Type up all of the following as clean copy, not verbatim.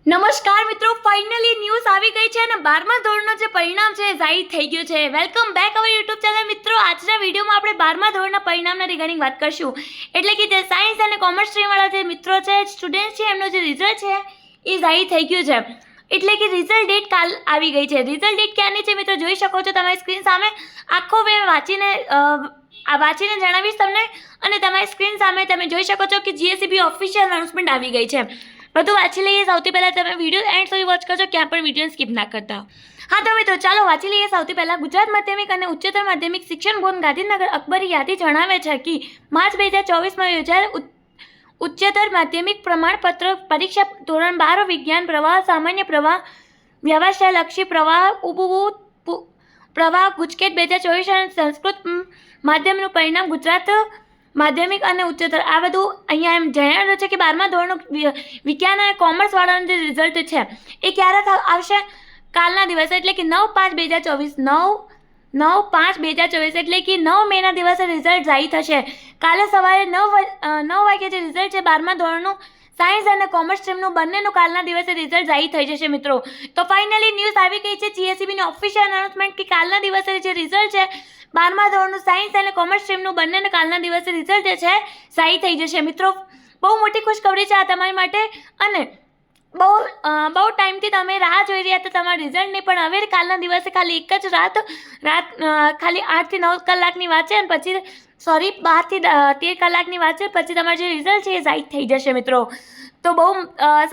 નમસ્કાર મિત્રો, finally news આવી ગઈ છે અને 12મા ધોરણનું જે પરિણામ છે જાહેર થઈ ગયું છે. Welcome back our YouTube channel. મિત્રો, આજના વિડીયોમાં આપણે 12મા ધોરણના પરિણામના રિગાર્ડિંગ વાત કરશું. એટલે કે જે સાયન્સ અને કોમર્સ સ્ટ્રીમવાળા જે મિત્રો છે, સ્ટુડન્ટ છે, એમનો જે રિઝલ્ટ છે એ જાહેર થઈ ગયું છે. એટલે કે રિઝલ્ટ ડેટ કાલ આવી ગઈ છે. રિઝલ્ટ ડેટ ક્યાંની છે મિત્રો જોઈ શકો છો તમારી સ્ક્રીન સામે. આખો મેં વાંચીને જણાવીશ તમને, અને તમારી સ્ક્રીન સામે તમે જોઈ શકો છો કે GSEB ઓફિશિયલ અનાઉન્સમેન્ટ આવી ગઈ છે. બધું વાંચી લઈએ. સૌથી પહેલાં તમે વિડીયો એન્ડ સુધી વોચ કરજો, ક્યાં પણ વિડીયો સ્કીપ ના કરતા. હા તો મિત્રો ચાલો વાંચી લઈએ. સૌથી પહેલાં ગુજરાત માધ્યમિક અને ઉચ્ચતર માધ્યમિક શિક્ષણ બોર્ડ ગાંધીનગર અકબરી યાદી જણાવે છે કે માર્ચ 2024માં યોજાયેલ ઉચ્ચતર માધ્યમિક પ્રમાણપત્ર પરીક્ષા ધોરણ 12 વિજ્ઞાન પ્રવાહ, સામાન્ય પ્રવાહ, વ્યવસાયલક્ષી પ્રવાહ, પ્રવાહ ગુજકેટ 2024 અને સંસ્કૃત માધ્યમનું પરિણામ ગુજરાત માધ્યમિક અને ઉચ્ચતર આ બધું અહીંયા એમ જણાવેલું છે કે 12મા ધોરણનું વિજ્ઞાન અને કોમર્સ વાળાનું જે રિઝલ્ટ છે એ ક્યારે આવશે? કાલના દિવસે, એટલે કે 9/5/2024. 9/5/2024 એટલે કે 9 મેના દિવસે રિઝલ્ટ જાહેર થશે. કાલે સવારે 9 વાગ્યે જે રિઝલ્ટ છે 12મા ધોરણનું સાયન્સ અને કોમર્સ સ્ટ્રીમનું બંનેનું કાલના દિવસે રિઝલ્ટ જાહેર થઈ જશે મિત્રો. તો ફાઇનલી ન્યૂઝ આવી ગઈ છે GSEBની ઓફિશિયલ અનાઉન્સમેન્ટ કે કાલના દિવસે જે રિઝલ્ટ છે 12મા ધોરણનું સાયન્સ અને કોમર્સ સ્ટ્રીમનું બંનેને કાલના દિવસે રિઝલ્ટ જે છે જાહેર થઈ જશે મિત્રો. બહુ મોટી ખુશખબરી છે આ તમારી માટે, અને બહુ ટાઈમથી તમે રાહ જોઈ રહ્યા હતા તમારા રિઝલ્ટની, પણ હવે કાલના દિવસે ખાલી એક જ રાત ખાલી 8 થી 9 કલાકની વાત છે, અને પછી 12 થી 13 કલાકની વાત છે, પછી તમારું જે રિઝલ્ટ છે એ જાહેર થઈ જશે મિત્રો. તો બહુ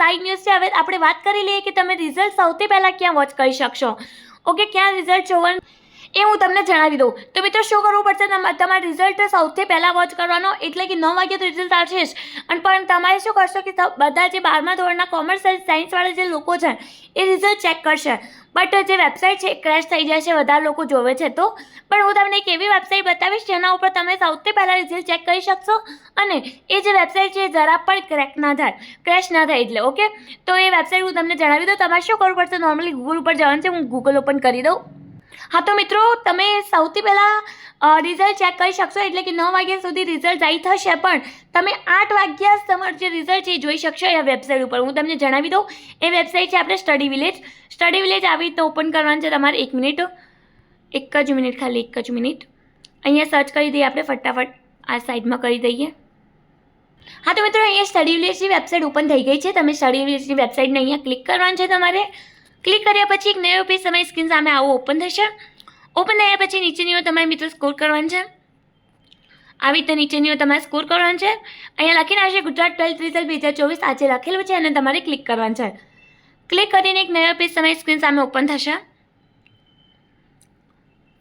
સારી ન્યૂઝ છે. હવે આપણે વાત કરી લઈએ કે તમે રિઝલ્ટ સૌથી પહેલાં ક્યાં વોચ કરી શકશો. ઓકે, ક્યાં રિઝલ્ટ જોવાનું એ હું તમને જણાવી દઉં. તો મિત્રો શું કરવું પડશે? તમારે રિઝલ્ટ સૌથી પહેલાં વોચ કરવાનો, એટલે કે 9 વાગ્યે તો રિઝલ્ટ આવશે જ, અને પણ તમારે શું કરશો કે બધા જે 12મા ધોરણના કોમર્સ અને સાયન્સવાળા જે લોકો છે એ રિઝલ્ટ ચેક કરશે. બટ જે વેબસાઇટ છે એ ક્રેશ થઈ જાય છે, વધારે લોકો જોવે છે તો. પણ હું તમને એક એવી વેબસાઇટ બતાવીશ જેના ઉપર તમે સૌથી પહેલાં રિઝલ્ટ ચેક કરી શકશો, અને એ જે વેબસાઇટ છે એ જરા પણ ક્રેશ ના થાય એટલે. ઓકે, તો એ વેબસાઇટ હું તમને જણાવી દઉં. તમારે શું કરવું પડશે? નોર્મલી ગૂગલ ઉપર જવાનું છે. હું ગૂગલ ઓપન કરી દઉં. હા તો મિત્રો, તમે સૌથી પહેલાં રિઝલ્ટ ચેક કરી શકશો, એટલે કે 9 વાગ્યા સુધી રિઝલ્ટ જાહેર થશે, પણ તમે 8 વાગ્યા તમારું જે રિઝલ્ટ છે એ જોઈ શકશો એ વેબસાઇટ ઉપર. હું તમને જણાવી દઉં. એ વેબસાઇટ છે આપણે સ્ટડી વિલેજ. આવી રીતે ઓપન કરવાનું છે તમારે. એક જ મિનિટ, ખાલી એક જ મિનિટ. અહીંયા સર્ચ કરી દઈએ આપણે ફટાફટ, આ સાઈડમાં કરી દઈએ. હા તો મિત્રો, અહીંયા સ્ટડી વિલેજની વેબસાઇટ ઓપન થઈ ગઈ છે. તમે સ્ટડી વિલેજની વેબસાઇટને અહીંયા ક્લિક કરવાનું છે તમારે. ક્લિક કર્યા પછી એક નવો પેજ તમારી સ્ક્રીન સામે આવો ઓપન થશે. ઓપન થયા પછી નીચેનીઓ તમારે મિત્રો સ્કોર કરવાનું છે. આવી રીતે નીચેનીઓ તમારે સ્કોર કરવાનું છે. અહીંયા લખીને આવશે ગુજરાત 12th રિઝલ્ટ 2024 આજે લખેલું છે, અને તમારે ક્લિક કરવાનું છે. ક્લિક કરીને એક નવો પેજ તમારી સ્ક્રીન સામે ઓપન થશે.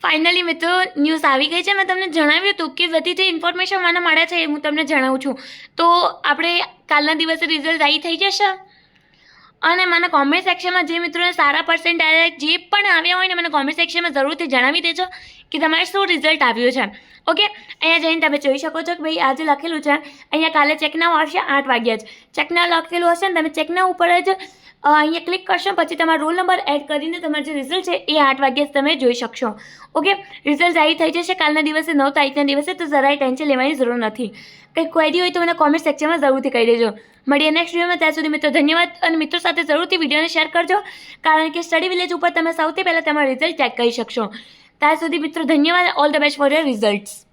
ફાઇનલી મિત્રો ન્યૂઝ આવી ગઈ છે. મેં તમને જણાવ્યું હતું કે બધી જે ઇન્ફોર્મેશન મને મળે છે એ હું તમને જણાવું છું. તો આપણે કાલના દિવસે રિઝલ્ટ જાહેર થઈ જશે, અને મને કોમેન્ટ સેક્શનમાં જે મિત્રોને સારા પર્સન્ટ આવ્યા, જે પણ આવ્યા હોય ને, મને કોમેન્ટ સેક્શનમાં જરૂરથી જણાવી દેજો કે તમારે શું રિઝલ્ટ આવ્યું છે. ઓકે, અહીંયા જઈને તમે જોઈ શકો છો કે ભાઈ આજે લખેલું છે. અહીંયા કાલે ચેકનાઉ આવશે 8 વાગ્યા જ. ચેકનાઉ લખેલું હશે ને, તમે ચેકનાઉ ઉપર જ અહીંયા ક્લિક કરશો, પછી તમારો રોલ નંબર એડ કરીને તમારું જે રિઝલ્ટ છે એ 8 વાગ્યે જ તમે જોઈ શકશો. ઓકે, રિઝલ્ટ જાહેર થઈ જશે કાલના દિવસે 9 તારીખના દિવસે, તો જરાય ટેન્શન લેવાની જરૂર નથી. કંઈ ક્વેરી હોય તો મને કોમેન્ટ સેક્શનમાં જરૂરથી કહી દેજો. મળીએ નેક્સ્ટ વિડીયોમાં. ત્યાં સુધી મિત્રો ધન્યવાદ, અને મિત્રો સાથે જરૂરથી વિડીયોને શેર કરજો, કારણ કે સ્ટડી વિલેજ ઉપર તમે સૌથી પહેલાં તમારું રિઝલ્ટ ચેક કરી શકશો. ત્યાં સુધી મિત્રો ધન્યવાદ. All the best for your results.